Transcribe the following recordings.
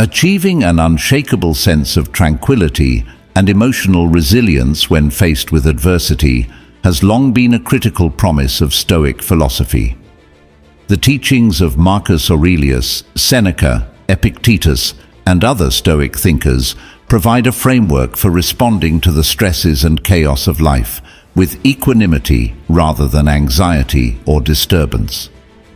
Achieving an unshakable sense of tranquility and emotional resilience when faced with adversity has long been a critical promise of Stoic philosophy. The teachings of Marcus Aurelius, Seneca, Epictetus, and other Stoic thinkers provide a framework for responding to the stresses and chaos of life with equanimity rather than anxiety or disturbance.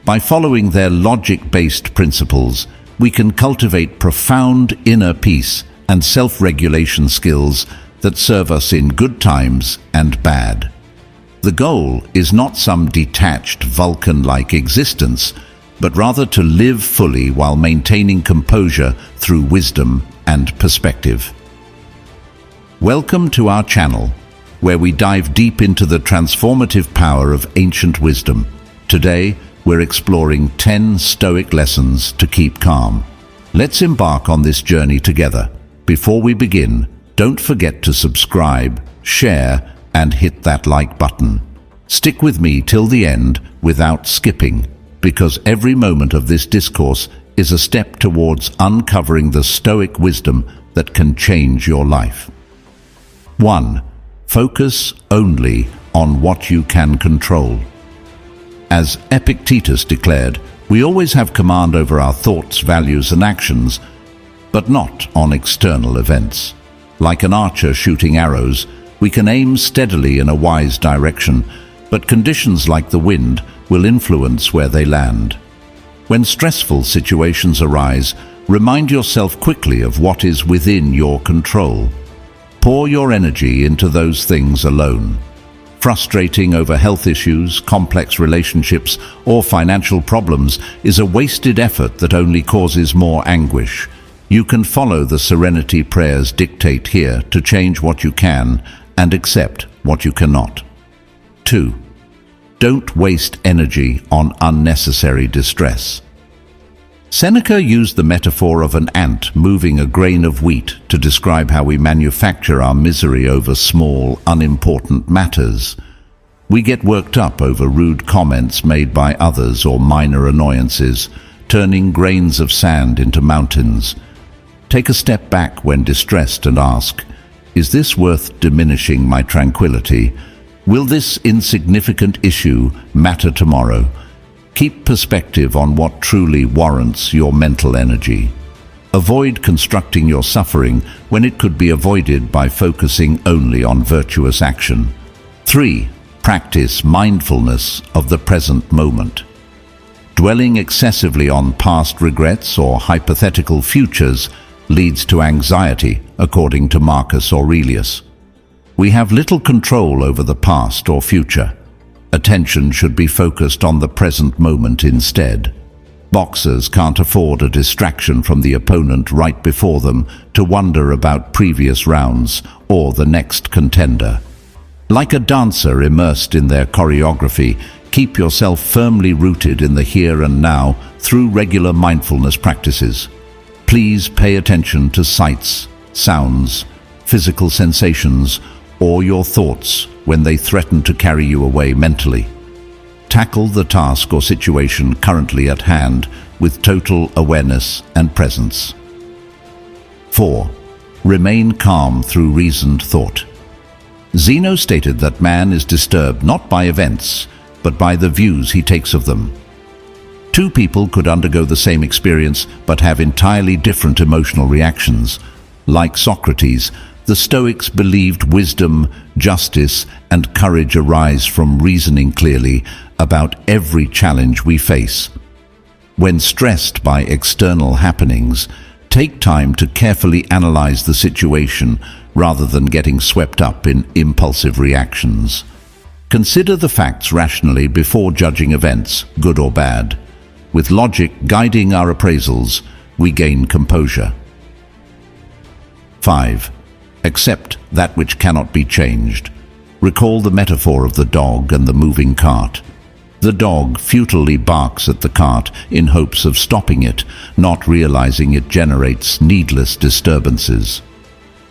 By following their logic-based principles, we can cultivate profound inner peace and self-regulation skills that serve us in good times and bad. The goal is not some detached Vulcan-like existence, but rather to live fully while maintaining composure through wisdom and perspective. Welcome to our channel, where we dive deep into the transformative power of ancient wisdom. Today, we're exploring 10 Stoic lessons to keep calm. Let's embark on this journey together. Before we begin, don't forget to subscribe, share, and hit that like button. Stick with me till the end without skipping, because every moment of this discourse is a step towards uncovering the Stoic wisdom that can change your life. 1. Focus only on what you can control. As Epictetus declared, we always have command over our thoughts, values, and actions, but not on external events. Like an archer shooting arrows, we can aim steadily in a wise direction, but conditions like the wind will influence where they land. When stressful situations arise, remind yourself quickly of what is within your control. Pour your energy into those things alone. Frustrating over health issues, complex relationships, or financial problems is a wasted effort that only causes more anguish. You can follow the serenity prayers dictate here to change what you can and accept what you cannot. 2. Don't waste energy on unnecessary distress. Seneca used the metaphor of an ant moving a grain of wheat to describe how we manufacture our misery over small, unimportant matters. We get worked up over rude comments made by others or minor annoyances, turning grains of sand into mountains. Take a step back when distressed and ask, is this worth diminishing my tranquility? Will this insignificant issue matter tomorrow? Keep perspective on what truly warrants your mental energy. Avoid constructing your suffering when it could be avoided by focusing only on virtuous action. 3. Practice mindfulness of the present moment. Dwelling excessively on past regrets or hypothetical futures leads to anxiety, according to Marcus Aurelius. We have little control over the past or future. Attention should be focused on the present moment instead. Boxers can't afford a distraction from the opponent right before them to wonder about previous rounds or the next contender. Like a dancer immersed in their choreography, keep yourself firmly rooted in the here and now through regular mindfulness practices. Please pay attention to sights, sounds, physical sensations, or your thoughts when they threaten to carry you away mentally. Tackle the task or situation currently at hand with total awareness and presence. 4. Remain calm through reasoned thought. Zeno stated that man is disturbed not by events, but by the views he takes of them. Two people could undergo the same experience but have entirely different emotional reactions. Like Socrates, the Stoics believed wisdom, justice, and courage arise from reasoning clearly about every challenge we face. When stressed by external happenings, take time to carefully analyze the situation rather than getting swept up in impulsive reactions. Consider the facts rationally before judging events, good or bad. With logic guiding our appraisals, we gain composure. 5. Accept that which cannot be changed. Recall the metaphor of the dog and the moving cart. The dog futilely barks at the cart in hopes of stopping it, not realizing it generates needless disturbances.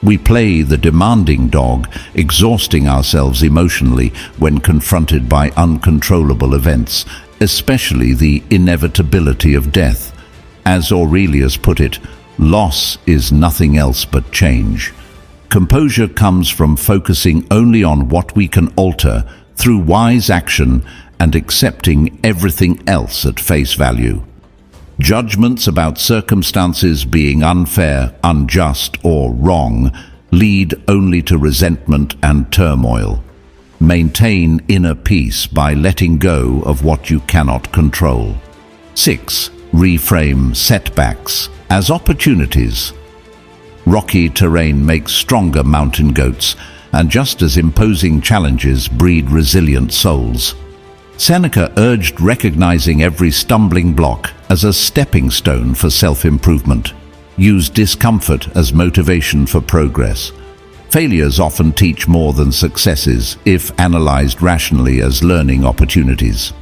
We play the demanding dog, exhausting ourselves emotionally when confronted by uncontrollable events, especially the inevitability of death. As Aurelius put it, Loss is nothing else but change. Composure comes from focusing only on what we can alter through wise action and accepting everything else at face value. Judgments about circumstances being unfair, unjust, or wrong lead only to resentment and turmoil. Maintain inner peace by letting go of what you cannot control. 6. Reframe setbacks as opportunities. Rocky terrain makes stronger mountain goats, and just as imposing challenges breed resilient souls. Seneca urged recognizing every stumbling block as a stepping stone for self-improvement. Use discomfort as motivation for progress. Failures often teach more than successes if analyzed rationally as learning opportunities.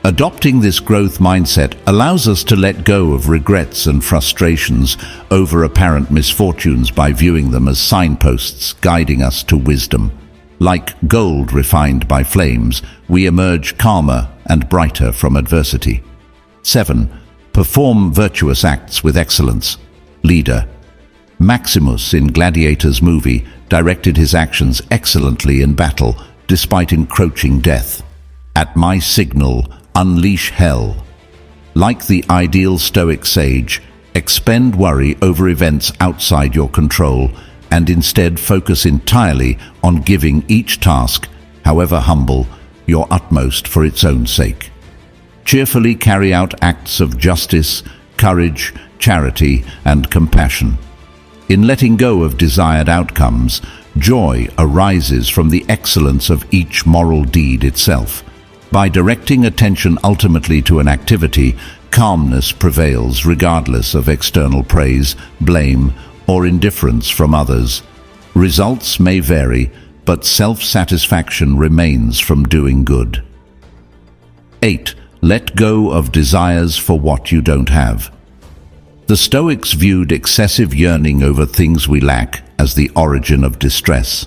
Adopting this growth mindset allows us to let go of regrets and frustrations over apparent misfortunes by viewing them as signposts guiding us to wisdom. Like gold refined by flames, we emerge calmer and brighter from adversity. 7. Perform virtuous acts with excellence. Leader. Maximus in Gladiator's movie directed his actions excellently in battle despite encroaching death. At my signal, unleash hell. Like the ideal Stoic sage, expend worry over events outside your control and instead focus entirely on giving each task, however humble, your utmost for its own sake. Cheerfully carry out acts of justice, courage, charity, and compassion. In letting go of desired outcomes, joy arises from the excellence of each moral deed itself. By directing attention ultimately to an activity, calmness prevails regardless of external praise, blame, or indifference from others. Results may vary, but self-satisfaction remains from doing good. 8. Let go of desires for what you don't have. The Stoics viewed excessive yearning over things we lack as the origin of distress.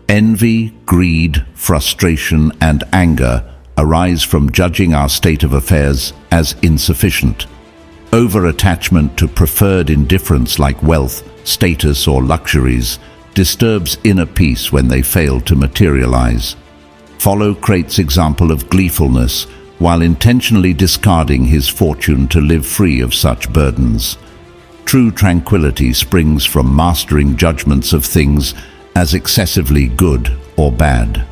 Envy, greed, frustration, and anger arise from judging our state of affairs as insufficient. Over-attachment to preferred indifference like wealth, status, or luxuries disturbs inner peace when they fail to materialize. Follow Crate's example of gleefulness while intentionally discarding his fortune to live free of such burdens. True tranquility springs from mastering judgments of things as excessively good or bad.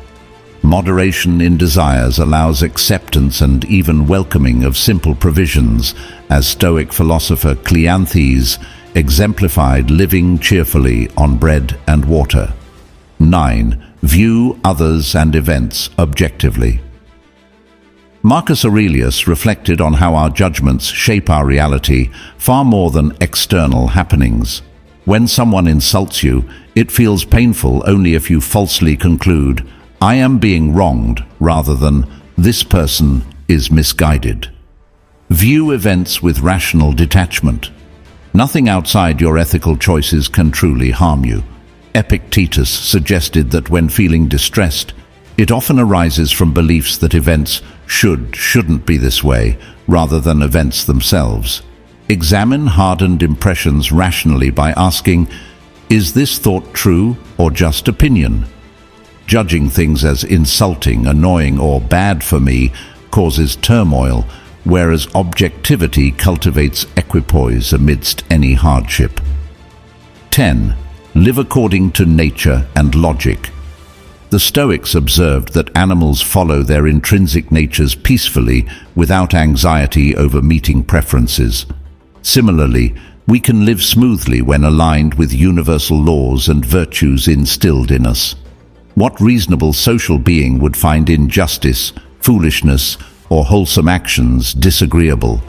Moderation in desires allows acceptance and even welcoming of simple provisions, as Stoic philosopher Cleanthes exemplified living cheerfully on bread and water. 9. View others and events objectively. Marcus Aurelius reflected on how our judgments shape our reality far more than external happenings. When someone insults you, it feels painful only if you falsely conclude, "I am being wronged," rather than, "This person is misguided." View events with rational detachment. Nothing outside your ethical choices can truly harm you. Epictetus suggested that when feeling distressed, it often arises from beliefs that events shouldn't be this way, rather than events themselves. Examine hardened impressions rationally by asking, is this thought true or just opinion? Judging things as insulting, annoying, or bad for me causes turmoil, whereas objectivity cultivates equipoise amidst any hardship. 10. Live according to nature and logic. The Stoics observed that animals follow their intrinsic natures peacefully without anxiety over meeting preferences. Similarly, we can live smoothly when aligned with universal laws and virtues instilled in us. What reasonable social being would find injustice, foolishness, or wholesome actions disagreeable?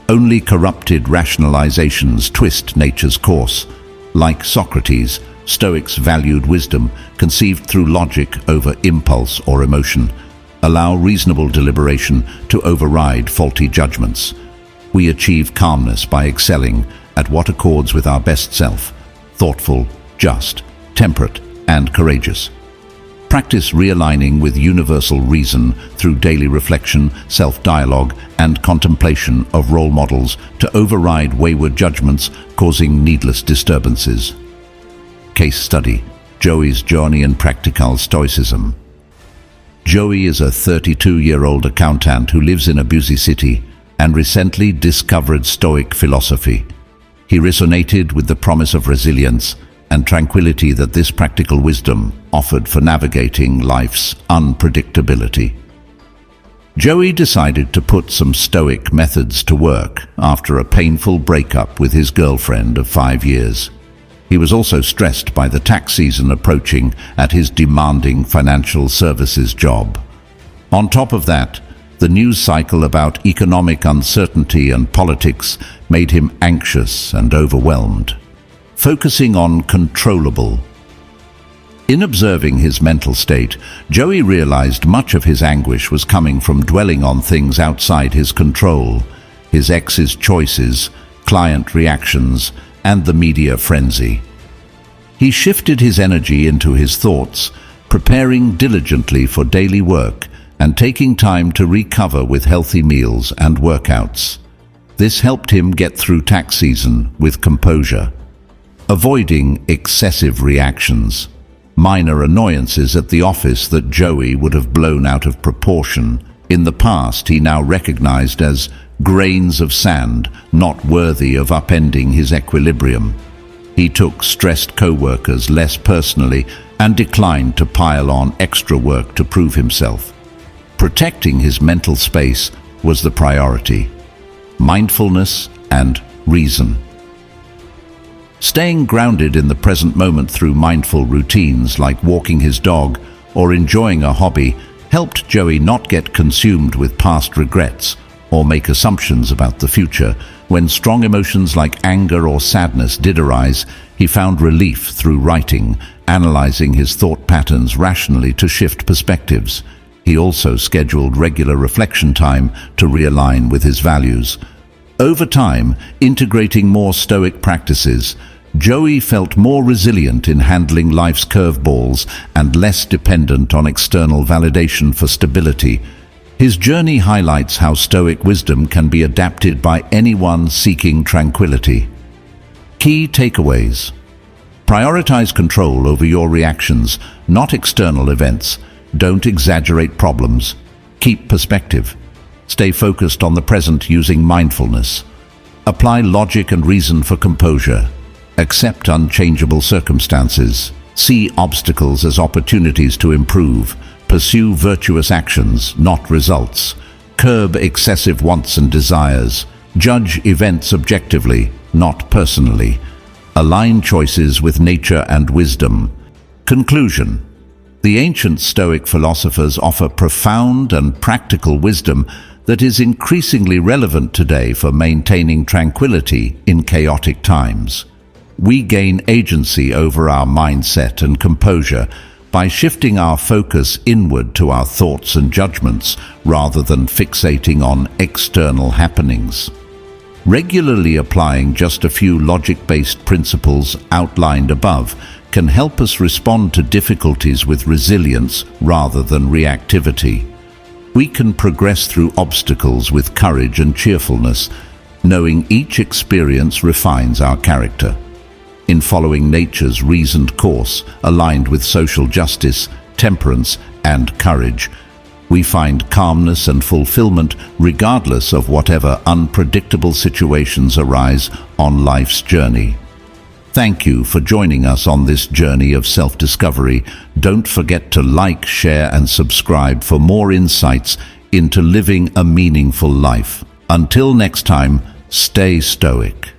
Only corrupted rationalizations twist nature's course. Like Socrates, Stoics valued wisdom, conceived through logic over impulse or emotion. Allow reasonable deliberation to override faulty judgments. We achieve calmness by excelling at what accords with our best self, thoughtful, just, temperate, and courageous. Practice realigning with universal reason through daily reflection, self-dialogue, and contemplation of role models to override wayward judgments causing needless disturbances. Case study: Joey's journey in practical Stoicism. Joey is a 32-year-old accountant who lives in a busy city and recently discovered Stoic philosophy. He resonated with the promise of resilience and tranquility that this practical wisdom offered for navigating life's unpredictability. Joey decided to put some Stoic methods to work after a painful breakup with his girlfriend of 5 years. He was also stressed by the tax season approaching at his demanding financial services job. On top of that, the news cycle about economic uncertainty and politics made him anxious and overwhelmed. Focusing on controllable. In observing his mental state, Joey realized much of his anguish was coming from dwelling on things outside his control: his ex's choices, client reactions, and the media frenzy. He shifted his energy into his thoughts, preparing diligently for daily work and taking time to recover with healthy meals and workouts. This helped him get through tax season with composure. Avoiding excessive reactions. Minor annoyances at the office that Joey would have blown out of proportion in the past he now recognized as grains of sand not worthy of upending his equilibrium. He took stressed co-workers less personally and declined to pile on extra work to prove himself. Protecting his mental space was the priority. Mindfulness and reason. Staying grounded in the present moment through mindful routines like walking his dog or enjoying a hobby helped Joey not get consumed with past regrets or make assumptions about the future. When strong emotions like anger or sadness did arise, he found relief through writing, analyzing his thought patterns rationally to shift perspectives. He also scheduled regular reflection time to realign with his values. Over time, integrating more Stoic practices, Joey felt more resilient in handling life's curveballs and less dependent on external validation for stability. His journey highlights how Stoic wisdom can be adapted by anyone seeking tranquility. Key takeaways. Prioritize control over your reactions, not external events. Don't exaggerate problems. Keep perspective. Stay focused on the present using mindfulness. Apply logic and reason for composure. Accept unchangeable circumstances. See obstacles as opportunities to improve. Pursue virtuous actions, not results. Curb excessive wants and desires. Judge events objectively, not personally. Align choices with nature and wisdom. Conclusion. The ancient Stoic philosophers offer profound and practical wisdom that is increasingly relevant today for maintaining tranquility in chaotic times. We gain agency over our mindset and composure by shifting our focus inward to our thoughts and judgments rather than fixating on external happenings. Regularly applying just a few logic-based principles outlined above can help us respond to difficulties with resilience rather than reactivity. We can progress through obstacles with courage and cheerfulness, knowing each experience refines our character. In following nature's reasoned course, aligned with social justice, temperance, and courage, we find calmness and fulfillment regardless of whatever unpredictable situations arise on life's journey. Thank you for joining us on this journey of self-discovery. Don't forget to like, share, and subscribe for more insights into living a meaningful life. Until next time, stay stoic.